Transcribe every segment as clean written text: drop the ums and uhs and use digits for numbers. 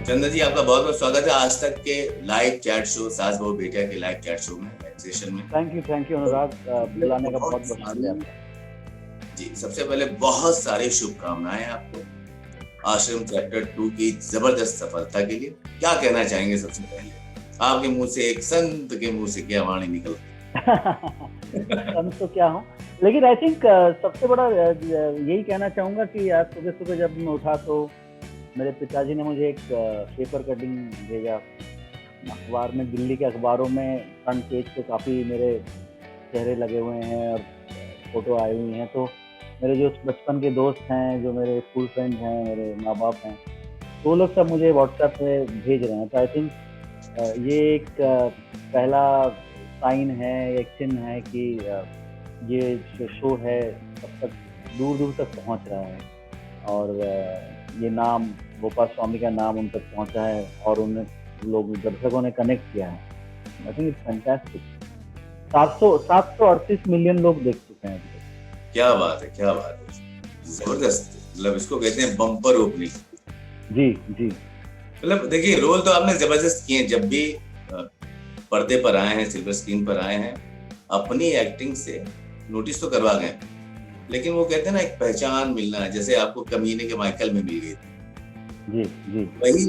चंदन जी, आपका बहुत बहुत स्वागत है आज तक के लाइव चैट शो, सास बहू बेटिया के लाइव चैट शो में, सेशन में। थैंक यू तो अनुराग, सबसे बुलाने का बहुत बहुत बहुत शुक्रिया सारी आपका। जी, सबसे पहले बहुत सारी शुभकामनाएं आपको आश्रम चैप्टर 2 की जबरदस्त सफलता के लिए। क्या कहना चाहेंगे सबसे पहले? आपके मुंह से, एक संत के मुंह से क्या वाणी निकल संत तो क्या हूँ, लेकिन आई थिंक सबसे बड़ा यही कहना चाहूंगा कि आज सुबह सुबह जब मैं उठा तो मेरे पिताजी ने मुझे एक पेपर कटिंग भेजा अखबार में। दिल्ली के अखबारों में फ्रंट पेज पे काफ़ी मेरे चेहरे लगे हुए हैं और फोटो आई हुई हैं। तो मेरे जो बचपन के दोस्त हैं, जो मेरे स्कूल फ्रेंड्स हैं, मेरे माँ बाप हैं, तो वो लोग सब मुझे व्हाट्सएप पे भेज रहे हैं। तो आई थिंक ये एक पहला साइन है, एक चिन्ह है कि ये जो शो है अब तक दूर दूर तक पहुंच रहा है और ये नाम, गोपाल स्वामी का नाम उन तक पहुंचा है और उन लोग दर्शकों ने कनेक्ट किया है। I think it's fantastic. 738 million लोग देख चुके हैं अभी तक। क्या बात है, क्या बात है, जबरदस्त। मतलब इसको कहते हैं बम्पर ओपनिंग। जी जी। मतलब देखिए, रोल तो आपने जबरदस्त किए। जब भी पर्दे पर आए हैं, सिल्वर स्क्रीन पर आए हैं, अपनी एक्टिंग से नोटिस तो करवा गए, लेकिन वो कहते हैं ना, एक पहचान मिलना, जैसे आपको कमीने के माइकल में मिल गई थी, जी जी। वही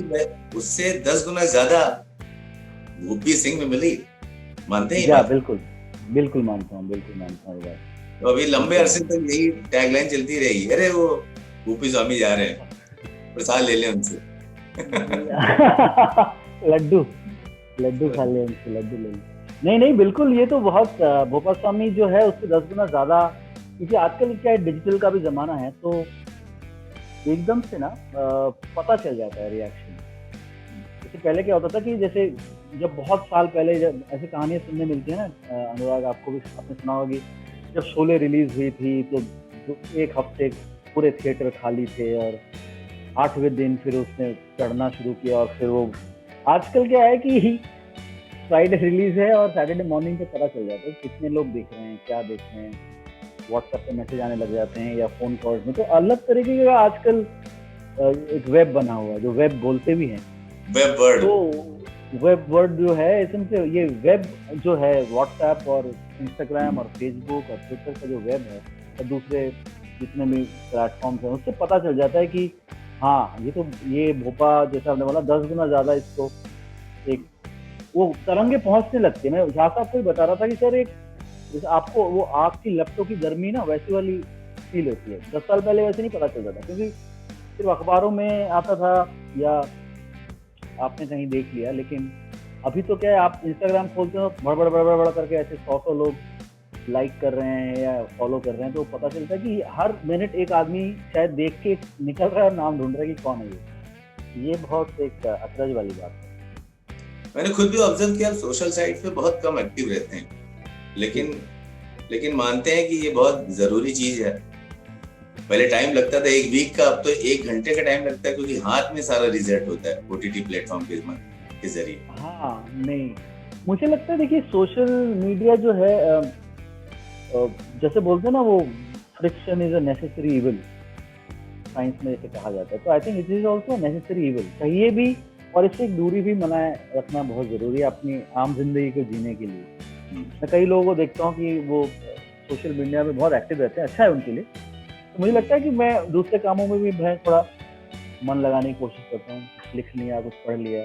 उससे 10 गुना ज्यादा भूपी सिंह में मिली। मानते हैं ये या बात? बिल्कुल बिल्कुल मानता हूँ, बिल्कुल मानता हूँ ये बात। तो अभी लंबे बिल्कुल अरसे तक यही टैगलाइन चलती रही, अरे वो भूपी स्वामी जा रहे हैं, प्रसाद ले लें उनसे। मानता हूँ। लड्डू लड्डू खा ले, उनसे लड्डू ले ले। नहीं नहीं, बिल्कुल, ये तो बहुत भोपाल स्वामी जो है उससे 10 गुना ज्यादा, क्योंकि आजकल क्या है, डिजिटल का भी जमाना है, तो एकदम से ना पता चल जाता है रिएक्शन। जैसे पहले क्या होता था कि जैसे जब बहुत साल पहले जब ऐसी कहानियां सुनने मिलती है ना, अनुराग, आपको भी आपने सुना होगी, जब शोले रिलीज हुई थी तो एक हफ्ते पूरे थिएटर खाली थे और 8वें दिन फिर उसने चढ़ना शुरू किया। और फिर वो आजकल क्या है कि फ्राइडे रिलीज है और सैटरडे मॉर्निंग पे पता चल जाता है कितने लोग देख रहे हैं, क्या देख रहे हैं। व्हाट्सएप पे मैसेज आने लग जाते हैं या फोन कॉल्स में। तो अलग तरीके का आजकल एक वेब बना हुआ है, जो वेब बोलते भी हैं। Web word. तो वेब वर्ड जो है, इसमें से ये वेब जो है, व्हाट्सएप और इंस्टाग्राम और फेसबुक और ट्विटर का जो वेब है और दूसरे जितने भी प्लेटफॉर्म्स हैं, उससे पता चल जाता है कि हाँ, ये भोपा जैसा आपने बोला 10 गुना ज्यादा इसको एक वो तरंगे पहुंचने लगती है। मैं झा साहब को ही बता रहा था कि सर, एक जैसे आपको वो आग की लपटों की गर्मी ना, वैसी वाली फील होती है। 10 साल पहले वैसे नहीं पता चलता था, क्योंकि सिर्फ अखबारों में आता था या आपने कहीं देख लिया। लेकिन अभी तो क्या है, आप इंस्टाग्राम खोलते हो, बड़ बड़ करके ऐसे 100 लोग लाइक कर रहे हैं या फॉलो कर रहे हैं, तो पता चलता है कि हर मिनट एक आदमी शायद देख के निकल रहा है और नाम ढूंढ रहा है कि कौन है ये बहुत एक अचरज वाली बात है। मैंने खुद भी ऑब्जर्व किया, सोशल साइट पे बहुत कम एक्टिव रहते हैं, लेकिन लेकिन मानते हैं कि ये बहुत जरूरी चीज है। पहले टाइम लगता था 1 वीक का, अब तो 1 घंटे का टाइम लगता है, क्योंकि हाथ में सारा रिजल्ट होता है ओटीटी प्लेटफॉर्म के जरिए। हाँ, नहीं, मुझे लगता है, देखिए, सोशल मीडिया जो है, जैसे बोलते हैं ना, वो friction is a necessary evil, science में जैसे कहा जाता है। तो I think it is also necessary evil, चाहिए भी, और इससे एक दूरी भी बनाए रखना बहुत जरूरी है अपनी आम जिंदगी को जीने के लिए। मैं कई लोगों को देखता हूँ कि वो सोशल मीडिया में बहुत एक्टिव रहते हैं, अच्छा है उनके लिए। तो मुझे लगता है कि मैं दूसरे कामों में भी मैं थोड़ा मन लगाने की कोशिश करता हूँ। कुछ लिख लिया, कुछ पढ़ लिया,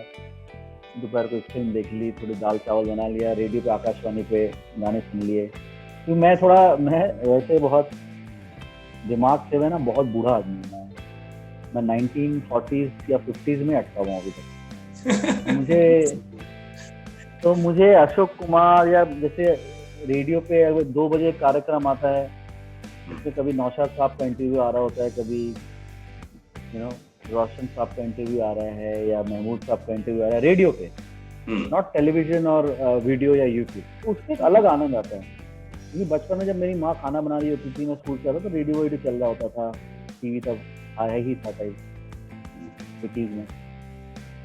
दोपहर को एक फिल्म देख ली, थोड़ी दाल चावल बना लिया, रेडियो पे आकाशवाणी पे गाने सुन लिए। तो मैं वैसे बहुत दिमाग से मैं ना बहुत बूढ़ा आदमी हूँ। मैं 1940s या 50s में अटका हुआ अभी तक। मुझे अशोक कुमार या जैसे रेडियो पे अगर 2 बजे कार्यक्रम आता है, उसमें कभी नौशाद साहब का इंटरव्यू आ रहा होता है, कभी रोशन साहब का इंटरव्यू आ रहा है या महमूद साहब का इंटरव्यू आ रहा है रेडियो पे, नॉट टेलीविजन और वीडियो या यूट्यूब। तो उससे एक अलग आनंद आता है। क्योंकि बचपन में जब मेरी माँ खाना बना रही होती थी, मैं स्कूल जा रहा था, तो रेडियो चल रहा होता था, टीवी तब आया ही था सिटीज में।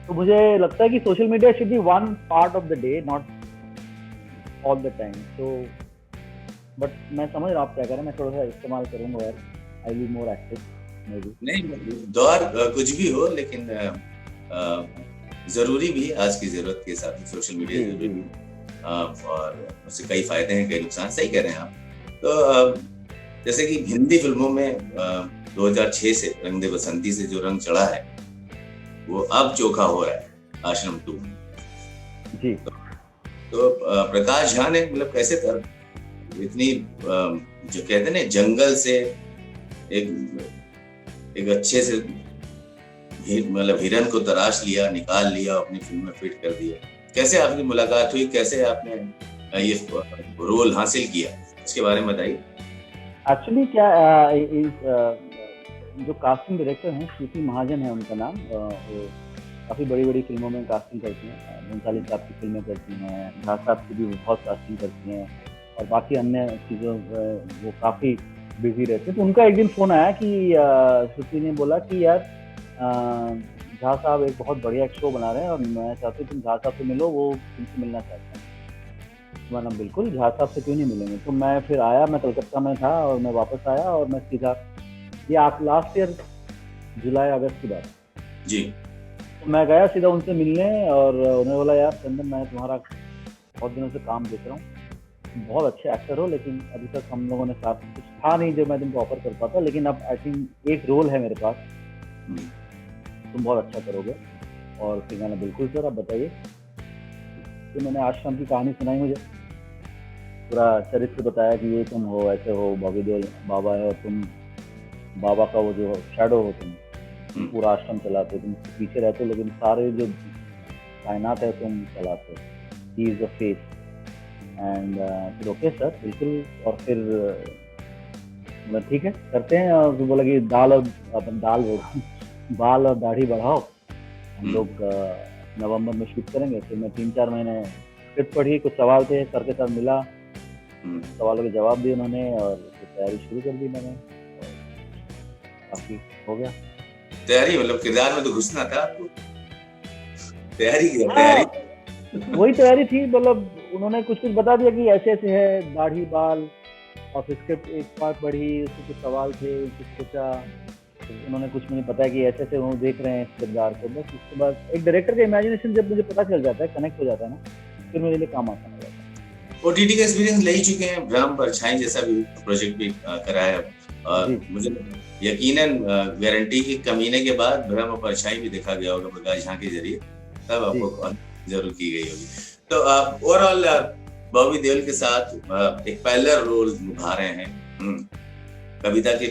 तो मुझे लगता है कि social media should be one part of the day, not all the time. तो बट मैं समझ रहा हूँ आप क्या करें, मैं थोड़ा सा इस्तेमाल करूंगा यार, आई बी मोर एक्टिव। नहीं, दौर कुछ भी हो, लेकिन जरूरी भी है आज की जरूरत के हिसाब से, सोशल मीडिया जरूरी है। और उससे कई फायदे हैं, कई नुकसान, सही कह रहे हैं आप। तो जैसे कि हिंदी फिल्मों में 2006 से रंग दे बसंती से जो रंग चढ़ा है वो अब चोखा हो रहा है आश्रम 2 जी। तो प्रकाश झा ने मतलब कैसे कर इतनी जो कहते हैं ना जंगल से एक अच्छे से मतलब हिरन को तराश लिया, निकाल लिया, अपनी फिल्म में फिट कर दिया। कैसे आपकी मुलाकात हुई, कैसे आपने ये रोल हासिल किया, इसके बारे में बताइए। एक्चुअली क्या जो कास्टिंग डायरेक्टर हैं श्रुति महाजन है उनका नाम, वो काफ़ी बड़ी बड़ी फिल्मों में कास्टिंग करती हैं, भंसाली साहब की फिल्में करती हैं, झा साहब की भी बहुत कास्टिंग करती हैं, और बाकी अन्य चीज़ों वो काफ़ी बिजी रहते हैं। तो उनका एक दिन फ़ोन आया कि श्रुति ने बोला कि यार झा साहब एक बहुत बढ़िया एक शो बना रहे हैं और मैं चाहती हूँ तुम झा साहब से मिलो, वो तुमसे मिलना चाहते हैं। तो मैंने बिल्कुल, झा साहब से क्यों नहीं मिलेंगे। तो मैं फिर आया, मैं कलकत्ता में था और मैं वापस आया और मैं सीधा, ये आप लास्ट ईयर जुलाई अगस्त की बात जी। तो मैं गया सीधा उनसे मिलने और उन्होंने बोला यार चंदन मैं तुम्हारा बहुत दिनों से काम देख रहा हूँ, बहुत अच्छे एक्टर हो, लेकिन अभी तक हम लोगों ने साथ कुछ था नहीं जो मैं तुमको ऑफर कर पाता, लेकिन अब आई थिंक एक रोल है मेरे पास, तुम बहुत अच्छा करोगे। और फिर मैंने बिल्कुल सर आप बताइए। तो मैंने आश्रम की कहानी सुनाई, मुझे पूरा चरित्र बताया कि ये तुम हो, ऐसे हो, बॉबी देओल बाबा है और तुम बाबा का वो जो शैडो हो, तुम पूरा आश्रम चलाते हो, तुम पीछे रहते हो लेकिन सारे जो कायनात है तुम चलाते हो, he is the face. And फिर ओके सर बिल्कुल, और फिर मतलब ठीक है करते हैं। और फिर बोला कि बाल और दाढ़ी बढ़ाओ, हम लोग नवंबर में शूट करेंगे। फिर मैं 3-4 महीने स्क्रिप्ट पढ़ी, कुछ सवाल थे, सर के साथ मिला, सवालों के जवाब दिए उन्होंने और फिर तैयारी शुरू कर दी मैंने, काफी हो गया तैयारी। मतलब किरदार में तो घुसना था आपको, तैयारी की तैयारी। वही तैयारी थी, मतलब उन्होंने कुछ कुछ बता दिया कि ऐसे ऐसे है, दाढ़ी बाल, और फिर स्क्रिप्ट एक पार्ट पढ़ी, उसके कुछ सवाल थे, कुछ सोचा, उन्होंने कुछ मुझे पता है कि ऐसे ऐसे वो देख रहे हैं इस किरदार को। बस उसके बाद एक डायरेक्टर का इमेजिनेशन जब मुझे पता चल जाता है, कनेक्ट हो जाता है ना, फिर मेरे लिए काम आसान हो जाता है। ओटीटी का एक्सपीरियंस ले ही चुके हैं, भ्रम परछाई जैसा भी प्रोजेक्ट भी कराया, और मुझे यकीनन गारंटी की कमीने के बाद भ्रम और परछाई भी देखा गया होगा प्रकाश झा के जरिए, तब आपको जरूर की गई होगी। तो ओवरऑल बॉबी देओल के साथ एक पैरेलल रोल निभा रहे हैं, कविता के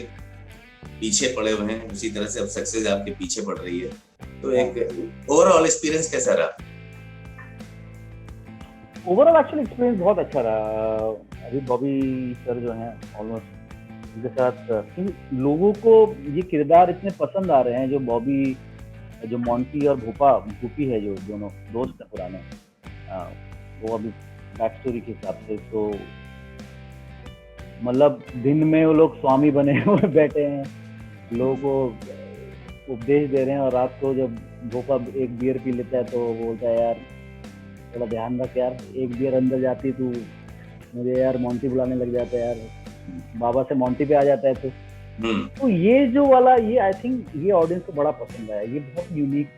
पीछे पड़े हुए हैं, उसी तरह से अब सक्सेस आपके पीछे पड़ रही है। तो एक ओवरऑल एक्सपीरियंस कैसा रहा? ओवरऑल एक्चुअली एक्सपीरियंस बहुत अच्छा रहा। अभी बॉबी सर जो हैं ऑलमोस्ट उनके साथ लोगों को ये किरदार इतने पसंद आ रहे हैं, जो बॉबी, जो मोंटी और भूपी है, जो दोनों दोस्त हैं पुराने, वो अभी बैक स्टोरी के हिसाब से तो मतलब दिन में वो लोग स्वामी बने हुए बैठे हैं, लोगों को उपदेश दे रहे हैं, और रात को जब भोपा एक बियर पी लेता है तो वो बोलता है यार थोड़ा ध्यान रख यार, एक बियर अंदर जाती तू मुझे यार मोंटी बुलाने लग जाता है यार, बाबा से मोंटी पे आ जाता है तो ये जो वाला, ये आई थिंक ये ऑडियंस को बड़ा पसंद आया। ये बहुत यूनिक,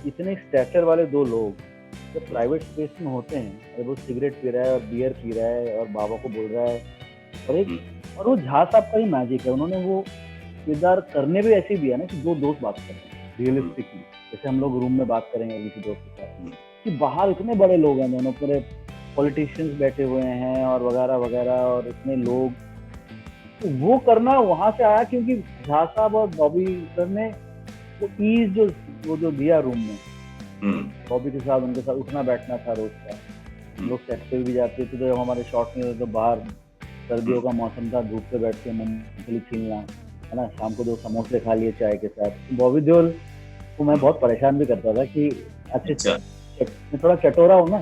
इतने स्टैचर वाले दो लोग जब प्राइवेट स्पेस में होते हैं, और वो सिगरेट पी रहा है और बियर पी रहा है और बाबा को बोल रहा है, और वो झा साहब का ही मैजिक है। उन्होंने वो किरदार करने भी ऐसे दिया ना कि दो दोस्त बात कर रहे हैं रियलिस्टिकली, जैसे हम लोग रूम में बात करेंगे किसी दोस्त के साथ, कि बाहर इतने बड़े लोग हैं, दोनों पूरे पॉलिटिशियंस बैठे हुए हैं और वगैरह वगैरह, और इतने लोग, तो वो करना वहां से आया क्योंकि झा साहब और बॉबी सर ने वो ईज जो दिया रूम में, बॉबी के साथ उनके साथ उठना बैठना था रोज का, लोग सेट पे भी जाते थे, तो जब हमारे शॉट में तो बाहर सर्दियों का मौसम था, धूप पे बैठ के मूंगफली छीलना है ना, शाम को 2 समोसे खा लिए चाय के साथ। तो बॉबी देओल को मैं बहुत परेशान भी करता था कि अच्छा मैं थोड़ा चटोरा हूँ ना,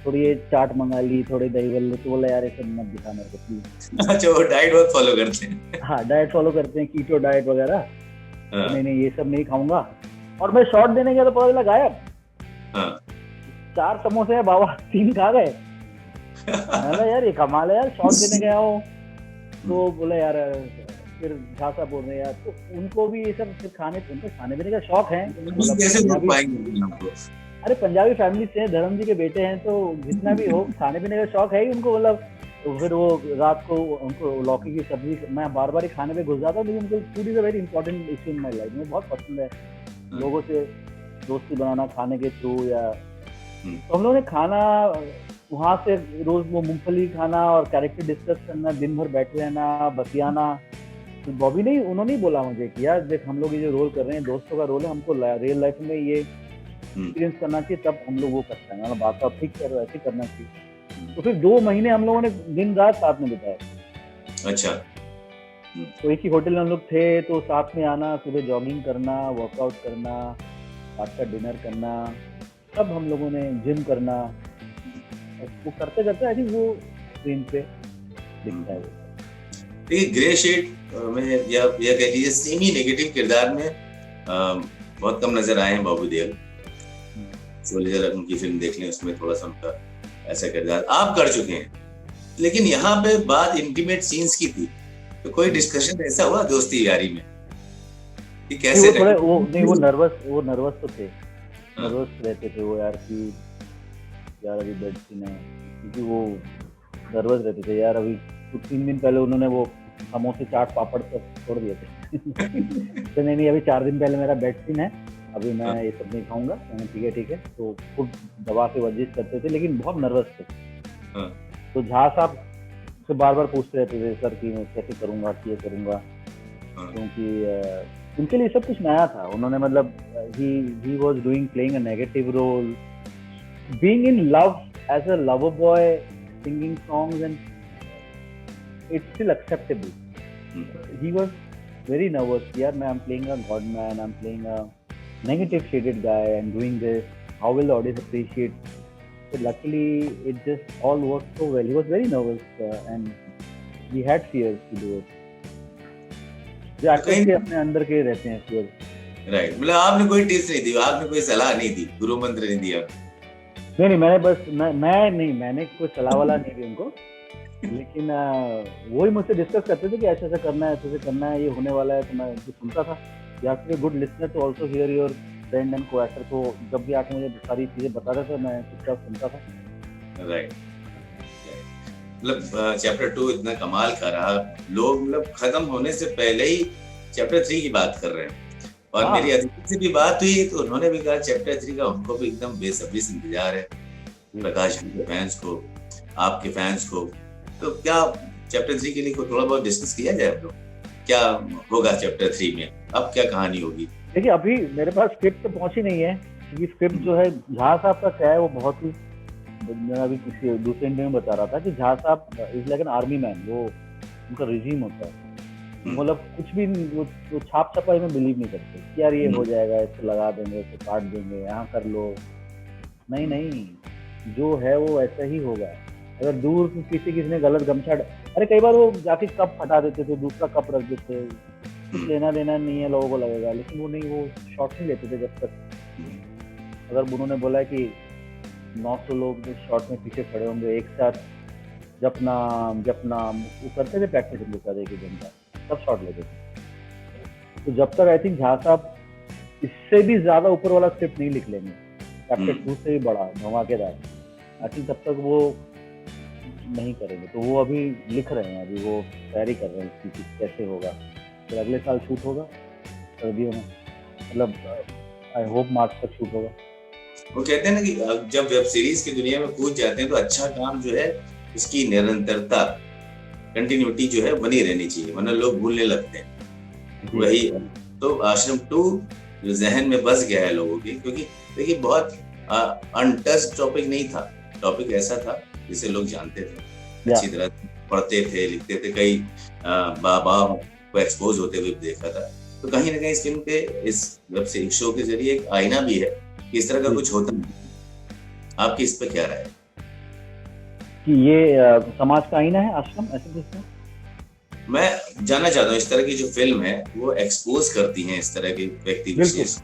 थोड़ी ये चाट मंगा ली, थोड़ी दही बल्ले, तो बोला यार ये सब मत दिखा मेरे को प्लीज। अच्छा, वो डाइट बहुत फॉलो करते हैं। हाँ डाइट फॉलो करते हैं, कीटो डाइट वगैरह, तो नहीं ये सब नहीं खाऊंगा। और मैं शॉट देने गया तो पता चला गायब, 4 समोसे है बाबा 3 खा गए। मैंने यार ये कमाल है यार, शॉट देने गया हो तो बोला यार फिर झा साहब बोल रहे हैं यार, तो उनको भी ये सब फिर उनको खाने पीने का शौक है, मतलब कैसे रोक पाएंगे हमको? अरे पंजाबी फैमिली से धर्म जी के बेटे हैं, तो जितना भी हो खाने पीने का शौक है ही उनको, मतलब तो फिर वो रात को उनको लौकी की सब्जी, मैं बार बार ही खाने पे घुस जाता हूँ, लेकिन उनको food is a very important issue in my life, मुझे बहुत पसंद है लोगों से दोस्ती बनाना खाने के थ्रू, या तो हम लोगों ने खाना वहाँ से रोज वो मूंगफली खाना और कैरेक्टर डिस्कस करना, दिन भर बैठे रहना, बतियाना। तो बॉबी नहीं, उन्होंने ही बोला मुझे कि यार देख हम लोग ये जो रोल कर रहे हैं दोस्तों का रोल है, हमको रियल लाइफ में ये एक्सपीरियंस करना चाहिए, तब हम लोग वो करते हैं, मतलब बात तो आप ठीक कर रहे हो, ऐसे करना चाहिए। तो फिर 2 महीने हम लोगों ने दिन रात साथ में बिताए। अच्छा। तो एक ही होटल में हम लोग थे, तो साथ में आना, सुबह जॉगिंग करना, वर्कआउट करना, रात का डिनर करना, तब हम लोगों ने जिम करना, वो करते करते आई थिंक वो स्क्रीन पे दिखता है। देखिए ग्रे शेड में या कह लीजिए सेमी नेगेटिव किरदार में बहुत कम नजर आए हैं बाबू देओल। सोल्जर उनकी फिल्म देख लें, उसमें थोड़ा सा उनका ऐसा किरदार आप कर चुके हैं, लेकिन यहाँ पे बात इंटीमेट सीन्स की थी, तो कोई डिस्कशन ऐसा हुआ दोस्ती यारी में कि कैसे वो नर्वस तो थे, नर्वस रहते थे वो यार कि यार अभी बेड सीन है, क्योंकि वो नर्वस रहते थे यार। अभी 3 दिन पहले उन्होंने वो समोसे चाट पापड़ सब छोड़ दिए थे तो नहीं अभी 4 दिन पहले मेरा बेड सीन है, अभी मैं ये सब नहीं खाऊंगा। मैंने ठीक है, तो खुद दबा के वर्जिश करते थे, लेकिन बहुत नर्वस थे। तो झा साहब से बार बार पूछते रहते थे सर कि मैं कैसे करूंगा, ये करूंगा, क्योंकि उनके लिए सब कुछ नया था। उन्होंने मतलब he was doing playing a negative role, being in love as a lover boy, singing songs, and it's still acceptable. He was very nervous. यार मैं I'm playing a god man, I'm playing a negative shaded guy, and doing this. How will the audience appreciate? So luckily it just all worked so well. He was very nervous and he had fears to do it. जो actors के अपने अंदर के रहते हैं fear. Right, मतलब आपने कोई टिप्स नहीं दी, आपने कोई सलाह नहीं दी, गुरु मंत्र नहीं दिया? नहीं मैंने कोई सलाह वाला नहीं दी उनको, लेकिन वही मुझसे डिस्कस करते थे कि ऐसे ऐसा करना है, ऐसे करना है, ये होने वाला है। तो मैं कुछ सुनता था। या फिर good listener to also hear your friend and co-actor, तो जब भी आके मुझे सारी चीजें बताते थे मैं चुपचाप सुनता था। राइट, मतलब चैप्टर 2 इतना कमाल का रहा, लोग मतलब खत्म होने से पहले ही चैप्टर 3 की बात कर रहे हैं। और मेरी अदिति से भी बात हुई तो उन्होंने भी कहा चैप्टर 3 का उनको भी एकदम बेसब्री से इंतजार है, प्रकाश के फैंस को, आपके फैंस को। तो क्या चैप्टर 3 के लिए थोड़ा बहुत डिस्कस किया जाए, हम लोग क्या होगा चैप्टर 3 में, अब क्या कहानी होगी? देखिए अभी मेरे पास स्क्रिप्ट तो पहुंची नहीं है, क्योंकि स्क्रिप्ट जो है झा साहब का क्या है, वो बहुत ही, मैं अभी किसी दूसरे इंटरव्यू में बता रहा था कि झा साहब is like an army man. वो उनका रिजीम होता है, मतलब कुछ भी वो छाप छपाई में बिलीव नहीं करते कि यार ये हो जाएगा, इसको लगा देंगे, इसको काट देंगे, यहाँ कर लो। नहीं, जो है वो ऐसा ही होगा। अगर दूर किसी ने गलत गमछा, अरे कई बार वो जाके कप हटा देते थे, दूसरा कप रख देते, कुछ लेना देना नहीं है लोगों को लगेगा, लेकिन वो नहीं, वो शॉट नहीं लेते थे जब तक। अगर उन्होंने बोला कि 900 लोग जो शॉट में पीछे खड़े होंगे एक साथ, जपना वो करते थे प्रैक्टिस के साथ 1 घंटा, तब शॉट लेते थे। तो जब तक आई थिंक झा साहब इससे भी ज्यादा ऊपर वाला स्क्रिप्ट नहीं लिख लेंगे, चैप्टर 2 से भी बड़ा धमाकेदार, आई थिंक तब तक वो नहीं करेंगे। तो वो अभी लिख रहे हैं, अभी वो तैयारी कर रहे हैं कि कैसे होगा। फिर अगले साल शूट होगा सर्दियों में, मतलब आई होप मार्च तक शूट होगा। वो कहते हैं ना कि जब वेब सीरीज की दुनिया में कूद जाते हैं तो अच्छा काम जो है उसकी निरंतरता, कंटिन्यूटी जो है बनी रहनी चाहिए, वरना लोग भूलने लगते हैं। वही तो आश्रम 2 जो जहन में बस गया है लोगों के, क्योंकि देखिए बहुत अनटच्ड टॉपिक नहीं था, टॉपिक ऐसा था जिसे लोग जानते थे, अच्छी तरह पढ़ते थे, लिखते थे, कई बाबा को एक्सपोज होते हुए देखा था। तो कहीं ना कहीं इस फिल्म के, इस वेब सीरीज शो के जरिए एक आईना भी है कि इस तरह का कुछ होता नहीं। आपकी इस पर क्या राय है? कि ये समाज का आईना है आश्रम, ऐसे कुछ? मैं जानना चाहता हूँ, इस तरह की जो फिल्म है वो एक्सपोज करती है इस तरह के व्यक्ति विशेष।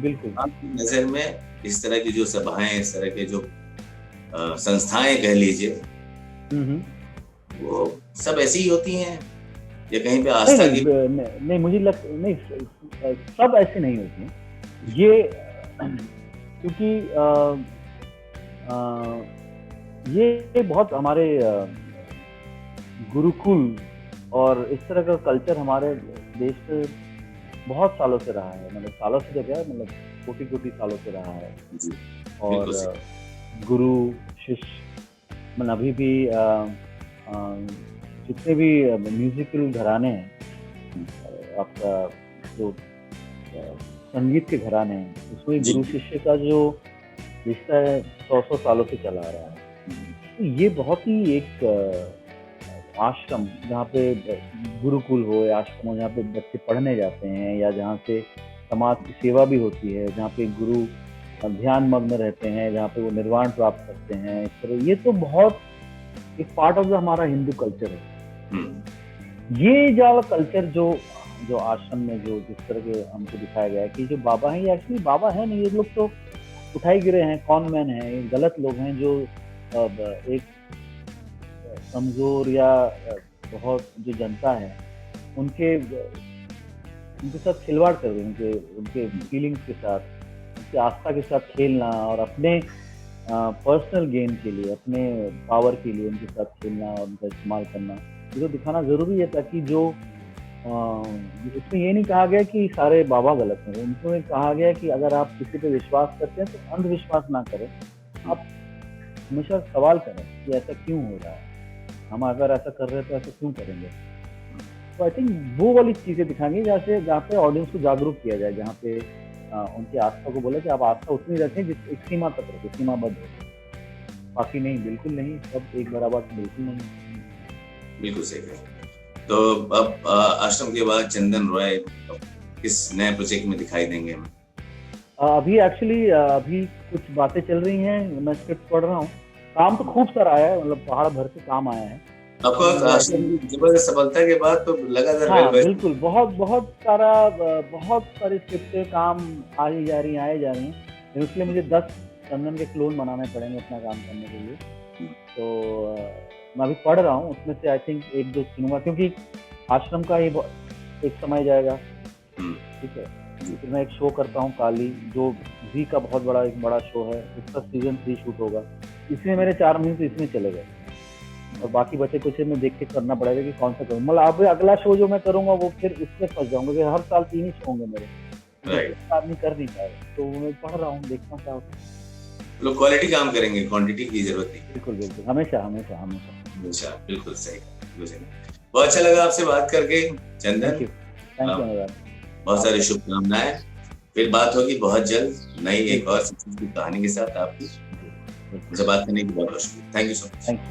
बिल्कुल। आपकी नजर में इस तरह की जो सभाएं, इस तरह के जो संस्थाएं कह लीजिए, वो सब ऐसी ही होती हैं या कहीं पे नहीं आस्था नहीं की? नहीं नहीं, मुझे नहीं, सब ऐसे नहीं होती हैं ये, क्योंकि ये बहुत हमारे गुरुकुल और इस तरह का कल्चर हमारे देश पे बहुत सालों से रहा है, मतलब सालों से क्या है, मतलब कोटि कोटि सालों से रहा है। जी, और बिल्कुल सही। गुरु शिष्य, मतलब अभी भी जितने भी म्यूजिकल घराने हैं, आपका जो संगीत के घराने हैं, उसमें जी, गुरु शिष्य का जो रिश्ता है 100 सालों से चला आ रहा है। तो ये बहुत ही एक आश्रम, जहाँ पे गुरुकुल हो या आश्रम हो, जहाँ पे बच्चे पढ़ने जाते हैं या जहाँ से समाज की सेवा भी होती है, जहाँ पे गुरु ध्यान मग्न रहते हैं, जहाँ पे वो निर्वाण प्राप्त करते हैं, इस तरह ये तो बहुत एक पार्ट ऑफ द हमारा हिंदू कल्चर है। ये जो कल्चर जो आश्रम में जो जिस तरह के हमको दिखाया गया है कि जो बाबा हैं, ये एक्चुअली बाबा है नहीं, ये लोग तो उठाई गिरे हैं, कॉन मैन हैं, ये गलत लोग हैं जो एक कमजोर या बहुत जो जनता है उनके साथ खिलवाड़ कर रहे हैं, उनके फीलिंग्स के साथ, उनकी आस्था के साथ खेलना और अपने पर्सनल गेन के लिए, अपने पावर के लिए उनके साथ खेलना और उनका इस्तेमाल करना, ये तो दिखाना जरूरी है, ताकि जो इसमें ये नहीं कहा गया कि सारे बाबा गलत हैं, उनको कहा गया कि अगर आप किसी पे विश्वास करते हैं तो अंधविश्वास ना करें, आप हमेशा सवाल करें कि ऐसा क्यों हो रहा है, हम अगर ऐसा कर रहे हैं तो ऐसा क्यों करेंगे। तो आई थिंक वो वाली चीजें दिखाएंगे जहाँ पे ऑडियंस को जागरूक किया जाए, जहाँ पे उनकी आस्था को बोले कि आप आस्था उतनी रखें जिस एक सीमा तक रखें, सीमाबद्ध हो, बाकी नहीं, बिल्कुल नहीं, सब एक बराबर तो बिल्कुल नहीं। बिल्कुल सही कहा। तो अब आश्रम के बाद चंदन रॉय किस नए प्रोजेक्ट में दिखाई देंगे हमें? अभी एक्चुअली अभी कुछ बातें चल रही हैं, मैं स्क्रिप्ट पढ़ रहा हूँ, काम तो खूब सारा आया है, मतलब पहाड़ भर से काम आया है। आपको आश्रम की जबरदस्त सफलता के बाद तो लगातार हाँ बिल्कुल, बहुत सारी स्क्रिप्टें काम आ ही जा रही हैं, इसलिए मुझे 10 चंदन के क्लोन बनाने पड़ेंगे अपना काम करने के लिए। तो मैं अभी पढ़ रहा हूँ, उसमें से आई थिंक 1-2 चुनूंगा, क्योंकि आश्रम का ही एक समय जाएगा, ठीक है। फिर मैं एक शो करता हूँ काली, जो जी का बहुत बड़ा शो है, उसका सीजन 3 शूट होगा, इसमें मेरे 4 महीने तो इसमें चले गए, और बाकी बचे कुछ में देख के करना पड़ेगा कि कौन सा करूँ। मतलब अब अगला शो जो मैं करूंगा वो फिर उसमें फंस जाऊंगा, क्योंकि हर साल 3 ही शो होंगे मेरे, आदमी कर नहीं पाएगा, तो मैं पढ़ रहा हूँ, देखता हूँ क्या होता है। लोग क्वालिटी काम करेंगे, क्वांटिटी की जरूरत नहीं। बिल्कुल, हमेशा। बिल्कुल सही। बहुत अच्छा लगा आपसे बात करके चंदन, थैंक यू अनुराग, बहुत सारी शुभकामनाएं, फिर बात होगी बहुत जल्द नई एक और कहानी के साथ आपकी। मुझे बात करने की बहुत शुक्रिया। Thank you so much. Thank you.